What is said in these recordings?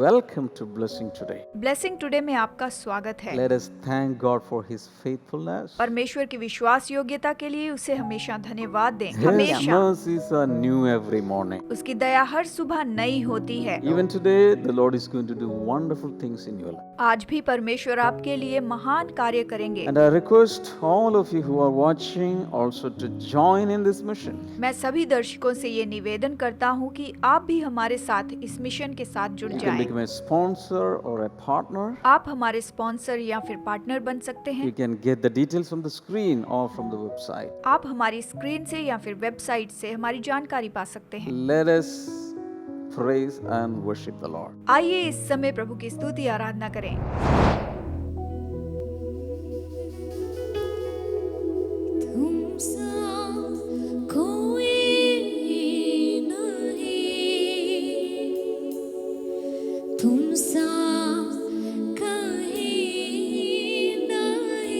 Welcome to Blessing Today. Blessing today में आपका स्वागत है। Let us thank God for His faithfulness. परमेश्वर की विश्वास योग्यता के लिए उसे हमेशा धन्यवाद दें। His हमेशा mercies are new every morning. उसकी दया हर सुबह नई होती है। Even today, the Lord is going to do wonderful things in your life. आज भी परमेश्वर आपके लिए महान कार्य करेंगे। And I request all of you who are watching also to join in this mission. मैं सभी दर्शकों से ये निवेदन करता हूँ कि आप भी हमारे साथ इस मिशन के साथ जुड़ You can जाएं। become a sponsor or a partner. आप हमारे स्पॉन्सर या फिर पार्टनर बन सकते You हैं। can get the details from the screen or from the website. आप हमारी स्क्रीन से या फिर वेबसाइट से हमारी जानकारी पा सकते हैं। Let us praise and worship the Lord. आइए इस समय प्रभु की स्तुति आराधना करें। तुम सा कोई नहीं, तुम सा कहीं नहीं,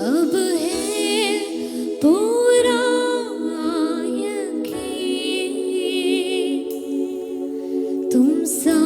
अब है पूरा यकीन, तुम सा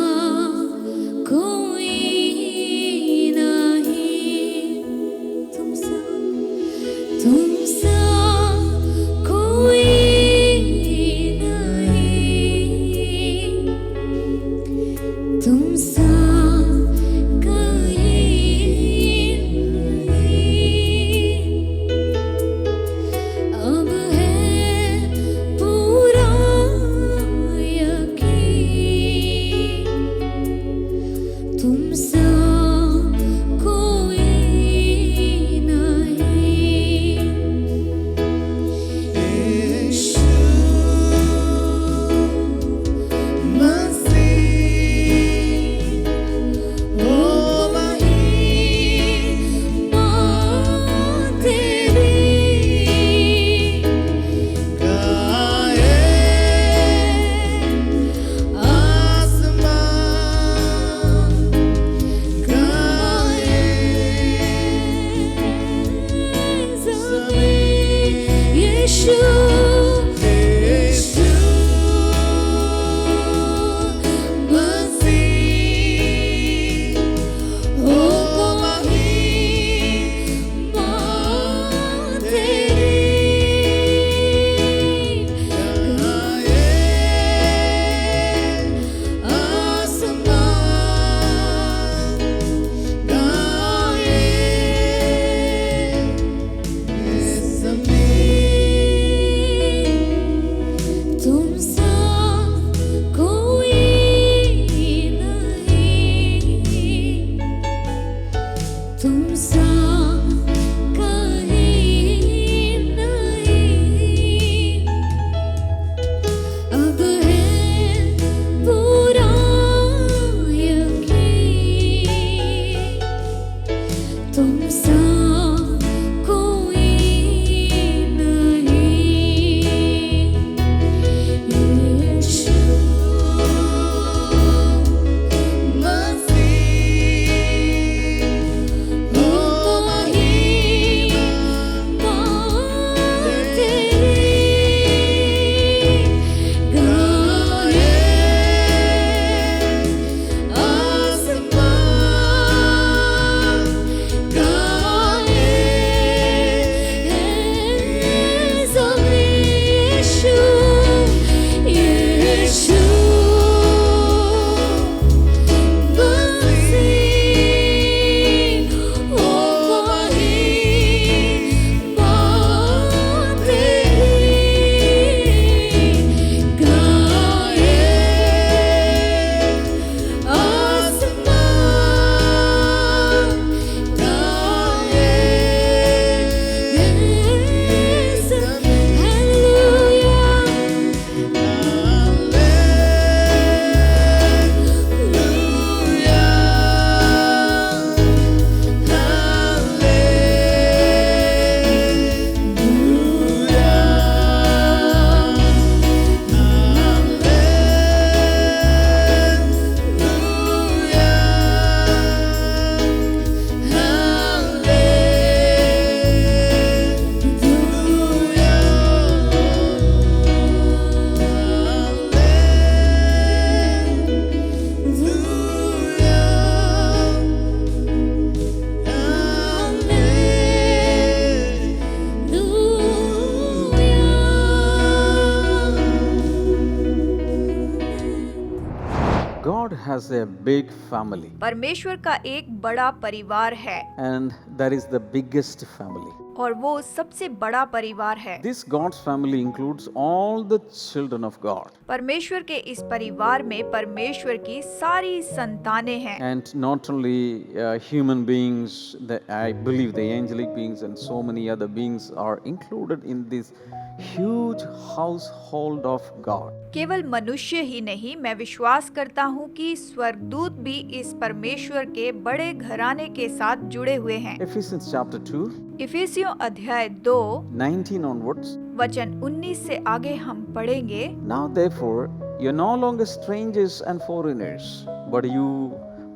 has a big family, परमेश्वर का एक बड़ा परिवार है and that is the biggest family. और वो सबसे बड़ा परिवार है। This God's family includes all the children of God, परमेश्वर के इस परिवार में परमेश्वर की सारी संतानें हैं and not only human beings, I believe the angelic beings and so many other beings are included in this huge household of God. केवल मनुष्य ही नहीं, मैं विश्वास करता हूँ कि स्वर्गदूत भी इस परमेश्वर के बड़े घराने के साथ जुड़े हुए हैं। Ephesians chapter 2, इफिसियों अध्याय 2 19 onwards. वचन 19 से आगे हम पढ़ेंगे। Now therefore, you're no longer strangers and foreigners,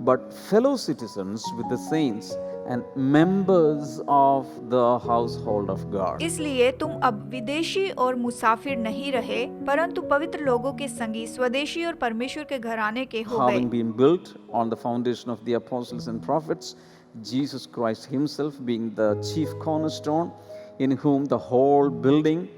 but fellow citizens with the saints and members of the household of God. इसलिए तुम अब विदेशी और मुसाफिर नहीं रहे, परंतु पवित्र लोगों के संगी, स्वदेशी और परमेश्वर के घराने के हो गए। Having been built on the foundation of the apostles and prophets, Jesus Christ himself being the chief cornerstone, in whom the whole building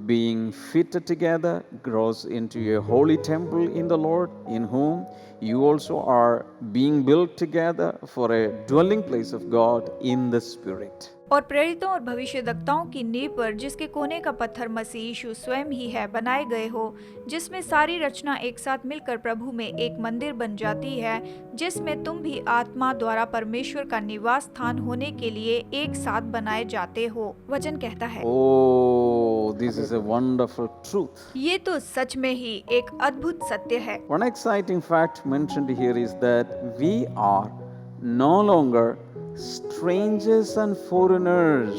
being fitted together grows into a holy temple in the Lord, in whom you also are being built together for a dwelling place of God in the Spirit. और प्रेरितों और भविष्यद्वक्ताओं की नींव पर, जिसके कोने का पत्थर मसीह यीशु स्वयं ही है, बनाए गए हो, जिसमें सारी रचना एक साथ मिलकर प्रभु में एक मंदिर बन जाती है, जिसमें तुम भी आत्मा द्वारा परमेश्वर का निवास स्थान होने के लिए एक साथ बनाए जाते हो। वचन कहता है, Oh, this is a wonderful truth. ये तो सच में ही एक अद्भुत सत्य है। One exciting fact mentioned here is that we are no longer strangers and foreigners.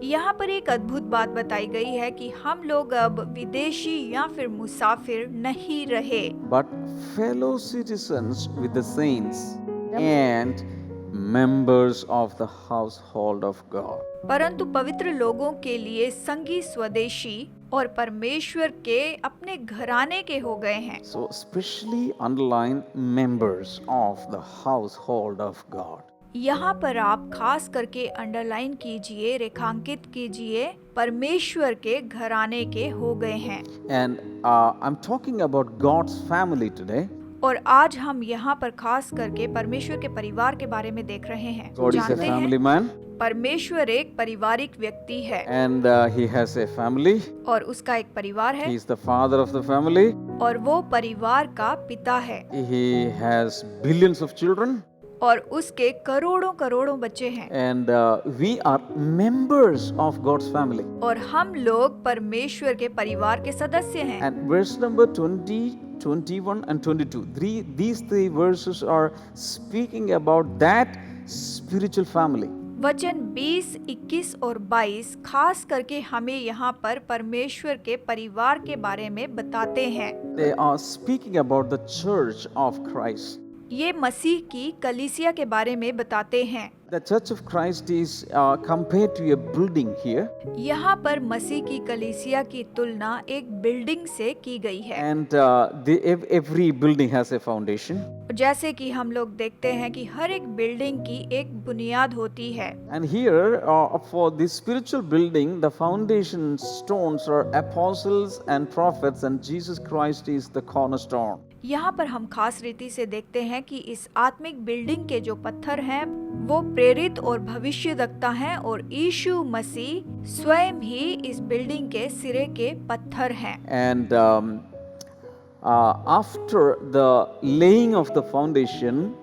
यहाँ पर एक अद्भुत बात बताई गई है कि हम लोग अब विदेशी या फिर मुसाफिर नहीं रहे, But fellow citizens with the saints and members of the household of God. परंतु पवित्र लोगों के लिए संगी, स्वदेशी और परमेश्वर के अपने घराने के हो गए हैं। So especially underline members of the household of God. यहाँ पर आप खास करके अंडरलाइन कीजिए, रेखांकित कीजिए, परमेश्वर के घराने के हो गए हैं। And I'm talking about God's family today. और आज हम यहाँ पर खास करके परमेश्वर के परिवार के बारे में देख रहे हैं। God is a जानते family हैं, man, परमेश्वर एक पारिवारिक व्यक्ति है and he has a family. और उसका एक परिवार है He is the father of the family. और वो परिवार का पिता है He has billions of children, और उसके करोड़ों करोड़ों बच्चे हैं। and we are members of God's family. और हम लोग परमेश्वर के परिवार के सदस्य हैं। And verse number 20, 21 and 22. These three verses are speaking about that spiritual family. वचन 20, 21 और 22 खास करके हमें यहाँ पर परमेश्वर के परिवार के बारे में बताते हैं। They are speaking about the church of Christ. ये मसीह की कलीसिया के बारे में बताते हैं। The church of Christ is compared to a building here, यहाँ पर मसीह की कलीसिया की तुलना एक बिल्डिंग से की गई है। and every building has a foundation. जैसे कि हम लोग देखते हैं कि हर एक बिल्डिंग की एक बुनियाद होती है। And here, for this spiritual building, the foundation stones are apostles and prophets, and Jesus Christ is the cornerstone. यहाँ पर हम खास रीति से देखते हैं कि इस आत्मिक बिल्डिंग के जो पत्थर हैं वो प्रेरित और भविष्यद्वक्ता हैं और यीशु मसीह स्वयं ही इस बिल्डिंग के सिरे के पत्थर हैं। And after the laying of the foundation,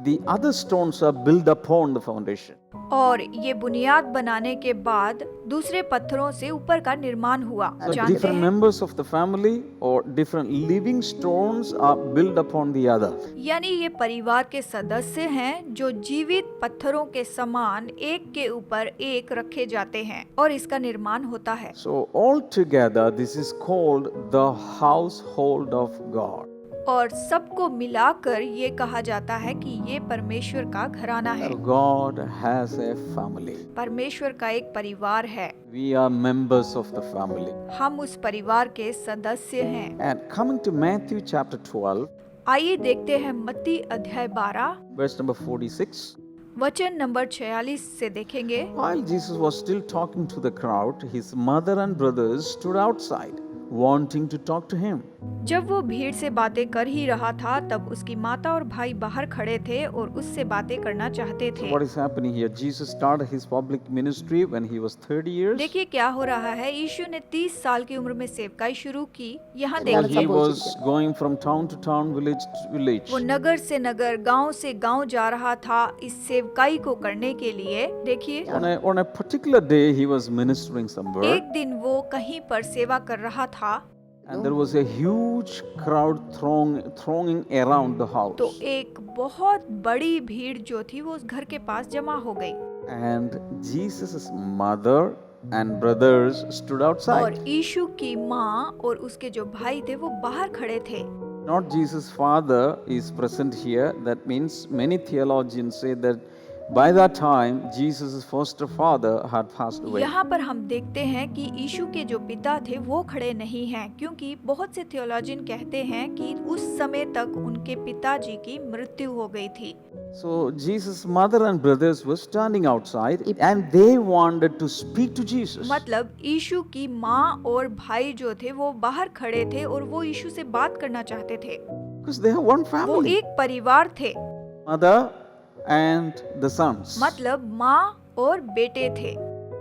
the other stones are built upon the foundation. और ये बुनियाद बनाने के बाद दूसरे पत्थरों से ऊपर का निर्माण हुआ। So जानते different हैं, members of the family or different living stones are built upon the other. यानी ये परिवार के सदस्य हैं जो जीवित पत्थरों के समान एक के ऊपर एक रखे जाते हैं और इसका निर्माण होता है। So altogether, this is called the household of God. और सबको मिलाकर ये कहा जाता है कि ये परमेश्वर का घराना है। God has a family. परमेश्वर का एक परिवार है। We are members of the family. हम उस परिवार के सदस्य हैं। And coming to Matthew chapter 12, आइए देखते हैं मत्ती अध्याय 12 verse number 46. वचन नंबर 46 से देखेंगे। While Jesus was still talking to the crowd, his mother and brothers stood outside, wanting to talk to him. जब वो भीड़ से बातें कर ही रहा था तब उसकी माता और भाई बाहर खड़े थे और उससे बातें करना चाहते थे। What is happening here? Jesus started his public ministry when he was 30 years. देखिए क्या हो रहा है। यीशु ने 30 साल की उम्र में सेवकाई शुरू की। यहाँ So देखिए he was going from town to town, village to village. वो नगर से नगर, गांव से गांव जा रहा था इस सेवकाई को करने के लिए। देखिए On a particular day, he was ministering somewhere, एक दिन वो कहीं पर सेवा कर रहा था and there was a huge crowd thronging around the house. तो एक बहुत बड़ी भीड़ जो थी वो उस घर के पास जमा हो गई And Jesus' mother and brothers stood और outside. यीशु की माँ और उसके जो भाई थे वो बाहर खड़े थे। Not Jesus' father is present here. That means many theologians say that by that time Jesus' foster father had passed away. यहाँ पर हम देखते हैं कि यीशु के जो पिता थे वो खड़े नहीं हैं, क्योंकि बहुत से थियोलॉजियन कहते हैं कि उस समय तक उनके पिताजी की मृत्यु हो गई थी। So Jesus' mother and brothers were standing outside and they wanted to speak to Jesus. मतलब यीशु की माँ और भाई जो थे वो बाहर खड़े थे और वो यीशु से बात करना चाहते थे। Because they have one वो family. एक परिवार थे, Mother and the sons. मतलब माँ और बेटे थे।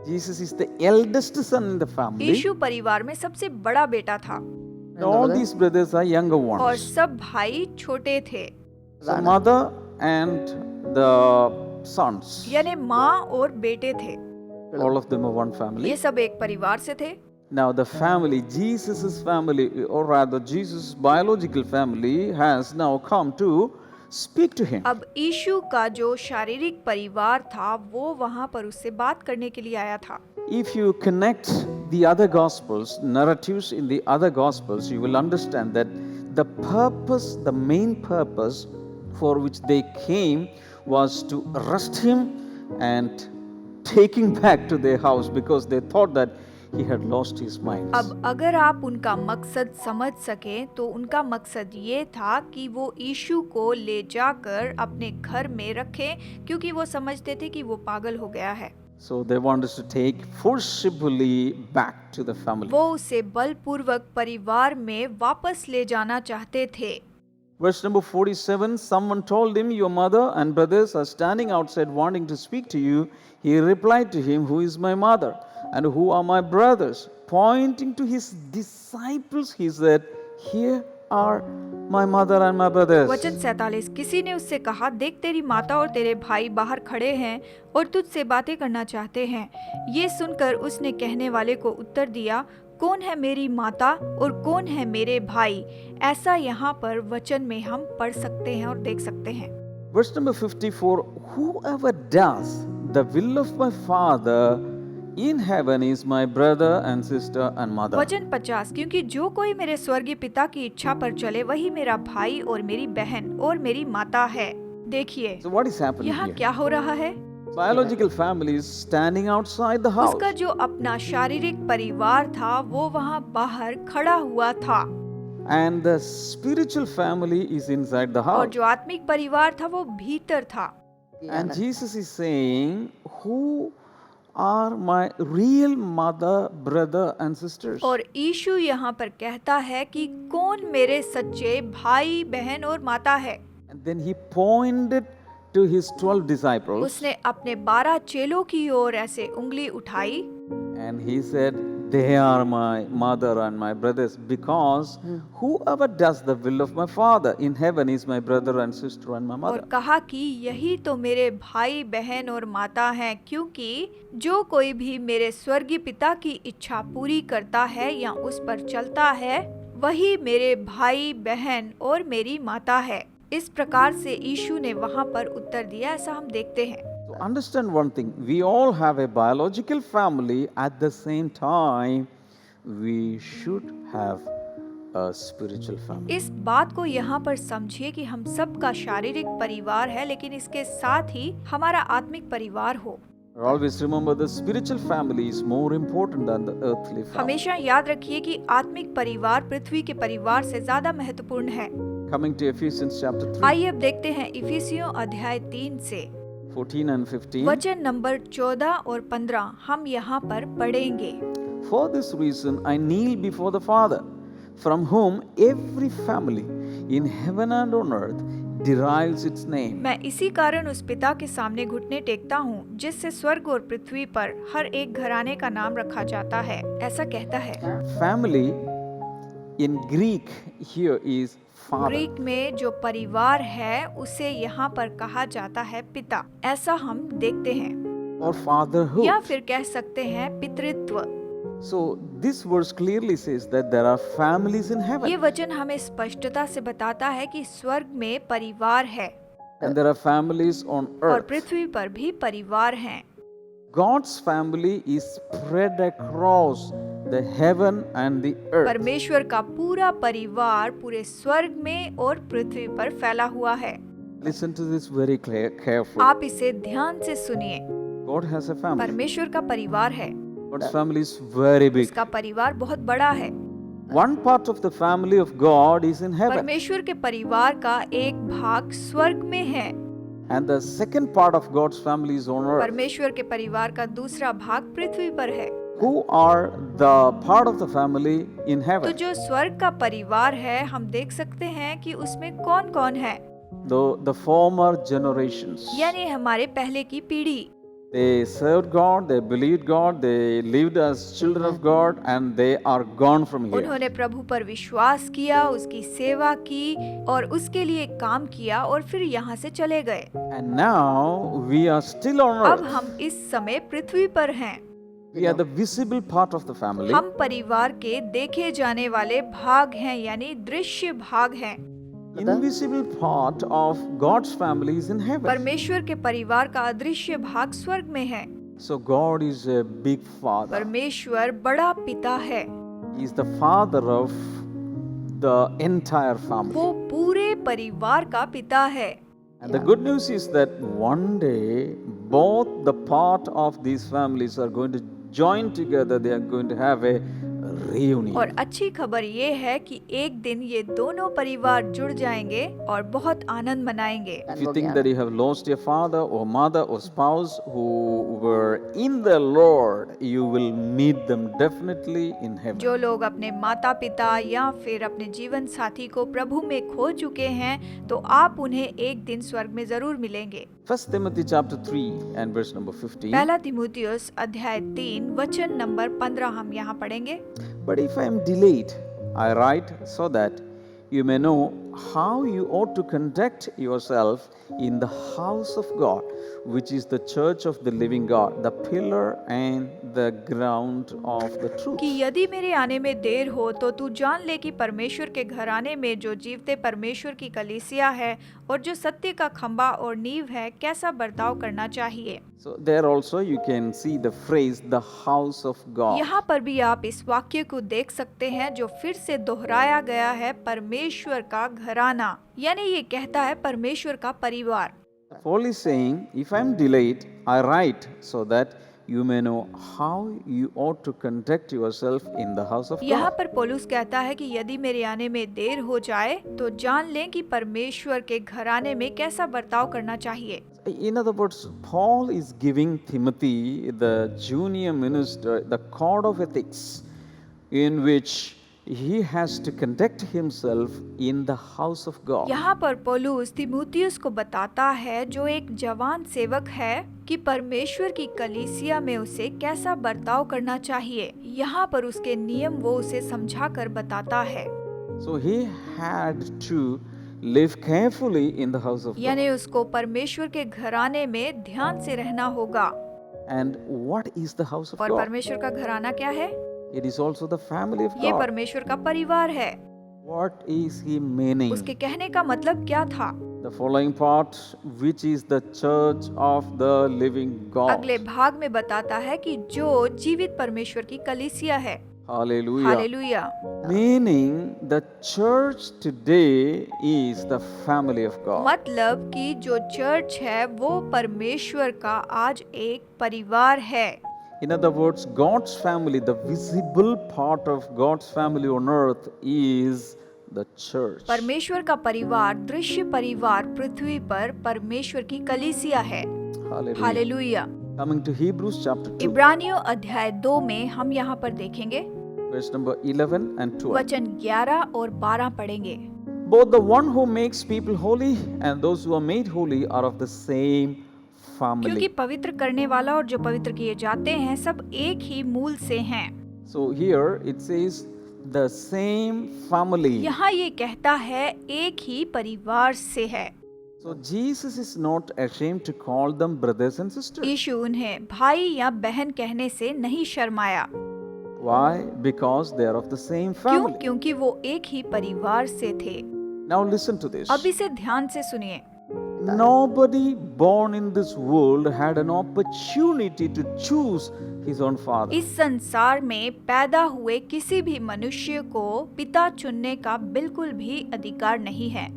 Jesus is the eldest son in the family. यीशु परिवार में सबसे बड़ा बेटा था And all these brothers are younger और ones. सब भाई छोटे थे, So mother and the sons, यानी माँ और बेटे थे। all of them are one family. ये सब एक परिवार से थे। Now the family, Jesus' family, or rather Jesus' biological family has now come to speak to him. अब यीशु का जो शारीरिक परिवार था वो वहाँ पर उससे बात करने के लिए आया था। If you connect the other gospels, narratives in the other gospels, you will understand that the purpose, the main purpose for which they came was to arrest him and take him back to their house because they thought that he had lost his mind. अब अगर आप उनका मकसद समझ सकें तो उनका मकसद ये था कि वो यीशु को ले जाकर अपने घर में रखें, क्योंकि वो समझते थे कि वो पागल हो गया है। So they wanted to take forcibly back to the family. वो उसे बलपूर्वक परिवार में वापस ले जाना चाहते थे। Verse number 47, someone told him, your mother and brothers are standing outside wanting to speak to you. He replied to him, who is my mother and who are my brothers? Pointing to his disciples, he said, here are my mother and my brothers. वचन 47, किसी ने उससे कहा, देख तेरी माता और तेरे भाई बाहर खड़े हैं और तुझसे बातें करना चाहते हैं। ये सुनकर उसने कहने वाले को उत्तर दिया, कौन है मेरी माता और कौन है मेरे भाई? ऐसा यहाँ पर वचन में हम पढ़ सकते हैं और देख सकते हैं। Verse number 54, whoever does the will of my Father in heaven is my brother and sister and mother. वचन 50, क्योंकि जो कोई मेरे स्वर्गीय पिता की इच्छा पर चले वही मेरा भाई और मेरी बहन और मेरी माता है। देखिए So what is happening यहाँ here? क्या हो रहा है। Biological family is standing outside the house. उसका जो अपना शारीरिक परिवार था वो वहाँ बाहर खड़ा हुआ था And the spiritual family is inside the और house. जो आत्मिक परिवार था वो भीतर था। And Jesus is saying, who are my real mother, brother and sisters? और यीशु यहाँ पर कहता है कि कौन मेरे सच्चे भाई बहन और माता है। And then he pointed to his 12 disciples उसने अपने 12 चेलों की ओर ऐसे उंगली उठाई and he said, they are my mother and my brothers, because whoever does the will of my Father in heaven is my brother and sister and my और mother. कहा कि यही तो मेरे भाई बहन और माता हैं, क्योंकि जो कोई भी मेरे स्वर्गीय पिता की इच्छा पूरी करता है या उस पर चलता है वही मेरे भाई बहन और मेरी माता है। इस प्रकार से यीशु ने वहाँ पर उत्तर दिया, ऐसा हम देखते हैं। So understand one thing, we all have a biological family. At the same time, we should have a spiritual family. इस बात को यहाँ पर समझिए कि हम सबका शारीरिक परिवार है, लेकिन इसके साथ ही हमारा आत्मिक परिवार हो। Always remember, the spiritual family is more important than the earthly family. हमेशा याद रखिए कि आत्मिक परिवार पृथ्वी के परिवार से ज्यादा महत्वपूर्ण है। Coming to Ephesians chapter 3, आइए अब देखते हैं इफिसियों अध्याय 3 से 14 and 15. वचन नंबर 14 और 15 हम यहाँ पर पढ़ेंगे। For this reason I kneel before the Father, from whom every family in heaven and on earth derives its name. मैं इसी कारण उस पिता के सामने घुटने टेकता हूँ जिससे स्वर्ग और पृथ्वी पर हर एक घराने का नाम रखा जाता है। ऐसा कहता है। Family in Greek here is father. Greek में जो परिवार है उसे यहाँ पर कहा जाता है पिता। ऐसा हम देखते हैं, Or fatherhood. या फिर कह सकते हैं पितृत्व। So this verse clearly says that there are families in ये heaven वचन हमें स्पष्टता से बताता है कि स्वर्ग में परिवार है and there are families on और earth. पृथ्वी पर भी परिवार हैं। God's family is spread across the heaven and the earth. परमेश्वर का पूरा परिवार पूरे स्वर्ग में और पृथ्वी पर फैला हुआ है। Listen to this very carefully. आप इसे ध्यान से सुनिए। God has a family. परमेश्वर का परिवार है, God's family is very big. उसका परिवार बहुत बड़ा है। One part of the family of God is in heaven, परमेश्वर के परिवार का एक भाग स्वर्ग में है, and the second part of God's family is on earth. परमेश्वर के परिवार का दूसरा भाग पृथ्वी पर है। Who are the part of the family in तो heaven? जो स्वर्ग का परिवार है, हम देख सकते हैं कि उसमें कौन कौन है, The former generations. यानी हमारे पहले की पीढ़ी। They served God, they believed God, they lived as children of God, and they are gone from here. उन्होंने प्रभु पर विश्वास किया, उसकी सेवा की और उसके लिए काम किया और फिर यहाँ से चले गए। And now we are still on अब earth. हम इस समय पृथ्वी पर हैं। We are the visible part of the family. हम परिवार के देखे जाने वाले भाग हैं, यानी दृश्य भाग हैं। Invisible part of God's family is in heaven. परमेश्वर के परिवार का अदृश्य भाग स्वर्ग में है। So God is a big father. परमेश्वर बड़ा पिता है, He is the father of the entire family. वो पूरे परिवार का पिता है। And the good news is that one day both the part of these families are going to join together. They are going to have a reunion. और अच्छी खबर ये है कि एक दिन ये दोनों परिवार जुड़ जाएंगे और बहुत आनंद मनाएंगे। If you think that you have lost your father or mother or spouse who were in the Lord, you will meet them definitely in heaven. जो लोग अपने माता पिता या फिर अपने जीवन साथी को प्रभु में खो चुके हैं, तो आप उन्हें एक दिन स्वर्ग में जरूर मिलेंगे। 1 Timothy chapter 3 and verse number 15. पहला तिमुथियुस अध्याय 3 वचन नंबर 15 हम यहाँ पढ़ेंगे। But if I am delayed, I write so that you may know how you ought to conduct yourself in the house of God, which is the church of the living God, the pillar and the ground of the truth. कि यदि मेरे आने में देर हो तो तू जान ले कि परमेश्वर के घराने में जो जीवते परमेश्वर की कलीसिया है और जो सत्य का खंबा और नींव है, कैसा बर्ताव करना चाहिए। So there also you can see the phrase the house of God. यहाँ पर भी आप इस वाक्य को देख सकते हैं जो फिर से दोहराया गया है, परमेश्वर का घराना, यानी ये कहता है परमेश्वर का परिवार। Paul is saying, if I am delayed, I write so that you may know how you ought to conduct yourself in the house of यहाँ God. पर पौलुस कहता है कि यदि मेरे आने में देर हो जाए तो जान लें कि परमेश्वर के घराने में कैसा बर्ताव करना चाहिए। In other words, Paul is giving Timothy, the junior minister, the code of ethics in which he has to conduct himself in the house of God. यहाँ पर पौलुस तिमुथियुस को बताता है, जो एक जवान सेवक है, कि परमेश्वर की कलीसिया में उसे कैसा बर्ताव करना चाहिए। यहाँ पर उसके नियम वो उसे समझाकर बताता है। So he had to live carefully in the house of God. यानी उसको परमेश्वर के घराने में ध्यान से रहना होगा। And what is the house of और God? परमेश्वर का घराना क्या है? It is also the family of ये God. परमेश्वर का परिवार है। What is he meaning? उसके कहने का मतलब क्या था? The following part, which is the church of the living God. अगले भाग में बताता है कि जो जीवित परमेश्वर की कलीसिया है। Hallelujah. Hallelujah. Meaning the church today is the family of God. मतलब कि जो चर्च है वो परमेश्वर का आज एक परिवार है। In other words, God's family, the visible part of God's family on earth is the church. परमेश्वर का परिवार, दृश्य परिवार पृथ्वी पर परमेश्वर की कलीसिया है। Hallelujah. Hallelujah. Coming to Hebrews chapter 2. इब्रानियों अध्याय 2 में हम यहाँ पर देखेंगे Verse number 11 and 12. वचन 11 और 12 पढ़ेंगे। Both the one who makes people holy and those who are made holy are of the same क्योंकि family. पवित्र करने वाला और जो पवित्र किए जाते हैं सब एक ही मूल से हैं। So here it says the same family. यहाँ ये कहता है एक ही परिवार से है। So Jesus is not ashamed to call them brothers and sisters. यीशु उन्हें भाई या बहन कहने से नहीं शर्माया। Why? Because they are of the same क्यों? family. क्योंकि वो एक ही परिवार से थे। Now listen to this. अब इसे ध्यान से सुनिए। Nobody born in this world had an opportunity to choose his own father. इस संसार में पैदा हुए किसी भी मनुष्य को पिता चुनने का बिल्कुल भी अधिकार नहीं है।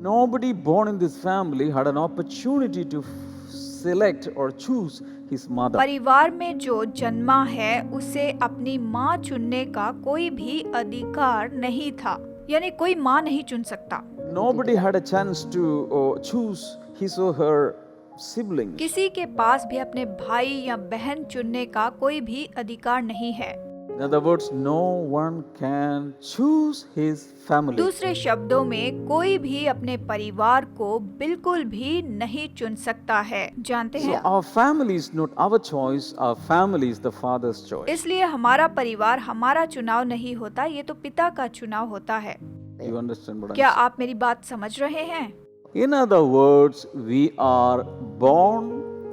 Nobody born in this family had an opportunity to select or choose his mother. परिवार में जो जन्मा है उसे अपनी माँ चुनने का कोई भी अधिकार नहीं था, यानी कोई माँ नहीं चुन सकता। Nobody had a chance to choose his or her siblings. किसी के पास भी अपने भाई या बहन चुनने का कोई भी अधिकार नहीं है। In other words, no one can choose his family. दूसरे शब्दों में कोई भी अपने परिवार को बिल्कुल भी नहीं चुन सकता है। जानते So हैं, our family is not our choice, our family is the father's choice. इसलिए हमारा परिवार हमारा चुनाव नहीं होता, ये तो पिता का चुनाव होता है। You understand what I'm क्या saying? आप मेरी बात समझ रहे हैं? In other words, we are born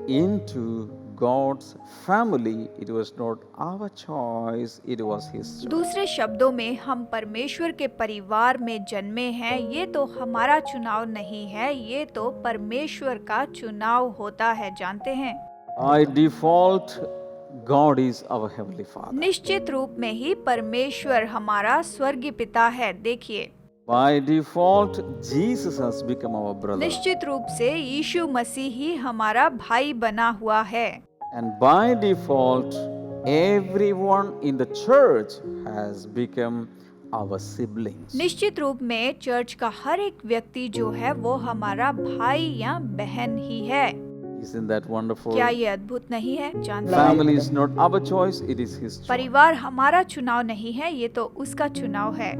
into God's family. It was not our choice, it was his choice. दूसरे शब्दों में हम परमेश्वर के परिवार में जन्मे हैं, ये तो हमारा चुनाव नहीं है, ये तो परमेश्वर का चुनाव होता है। जानते हैं, By default, God is our heavenly Father. निश्चित रूप में ही परमेश्वर हमारा स्वर्गीय पिता है। देखिए, By default, Jesus has become our brother. निश्चित रूप से यीशु मसीह ही हमारा भाई बना हुआ है। And by default, everyone in the church has become our siblings. निश्चित रूप में चर्च का हर एक व्यक्ति जो है वो हमारा भाई या बहन ही है। Isn't that wonderful? क्या ये अद्भुत नहीं है? जानते हैं, Family is not our choice, it is his choice. परिवार हमारा चुनाव नहीं है, ये तो उसका चुनाव है।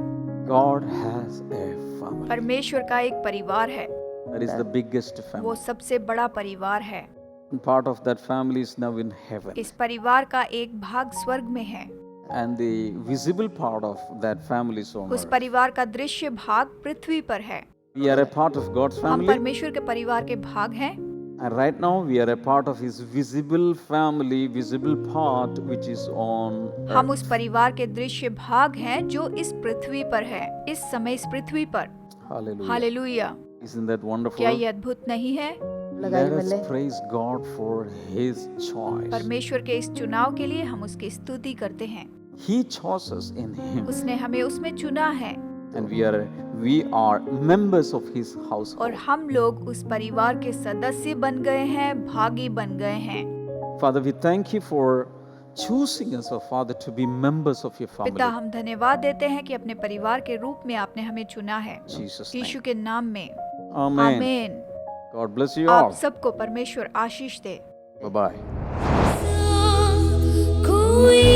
God has a family. परमेश्वर का एक परिवार है, That is the biggest वो family. सबसे बड़ा परिवार है। And part of that family is now in heaven. इस परिवार का एक भाग स्वर्ग में है, And the visible part of that family is on उस earth. परिवार का दृश्य भाग पृथ्वी पर है। We are a part of God's हम family. परमेश्वर के परिवार के भाग हैं And right now we are a part of his visible family, visible part which is on हम earth. उस परिवार के दृश्य भाग हैं जो इस पृथ्वी पर है, इस समय इस पृथ्वी पर। Hallelujah. Hallelujah! Isn't that wonderful? क्या ये अद्भुत नहीं है? Let us praise God for his choice. परमेश्वर के इस चुनाव के लिए हम उसकी स्तुति करते हैं। He chose us in him. उसने हमें उसमें चुना है And we are members of his और household. हम लोग उस परिवार के सदस्य बन गए हैं, भागी बन गए हैं। Father, we thank you for choosing us, oh Father, to be members of your family. पिता, हम धन्यवाद देते हैं कि अपने परिवार के रूप में आपने हमें चुना है। Jesus' यीशु name. के नाम में Amen. आमीन। God bless you आप all. सबको परमेश्वर आशीष दे। Bye-bye. कोई